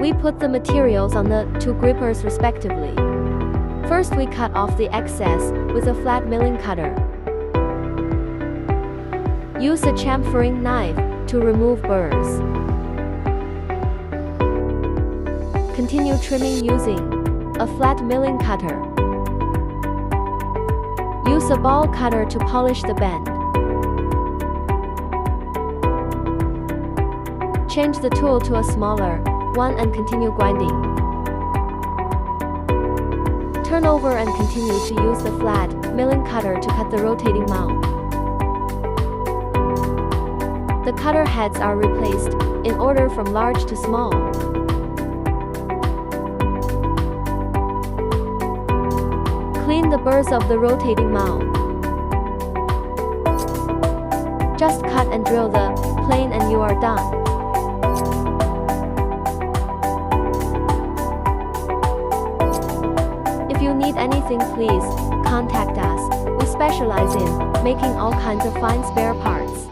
We put the materials on the two grippers respectively. First we cut off the excess with a flat milling cutter. Use a chamfering knife to remove burrs. Continue trimming using a flat milling cutter. Use a ball cutter to polish the bend. Change the tool to a smaller one and continue grinding. Turn over and continue to use the flat milling cutter to cut the rotating mount. The cutter heads are replaced in order from large to small. Clean the burrs of the rotating mount. Just cut and drill the plane and you are done. If you need anything, please contact us. We specialize in making all kinds of fine spare parts.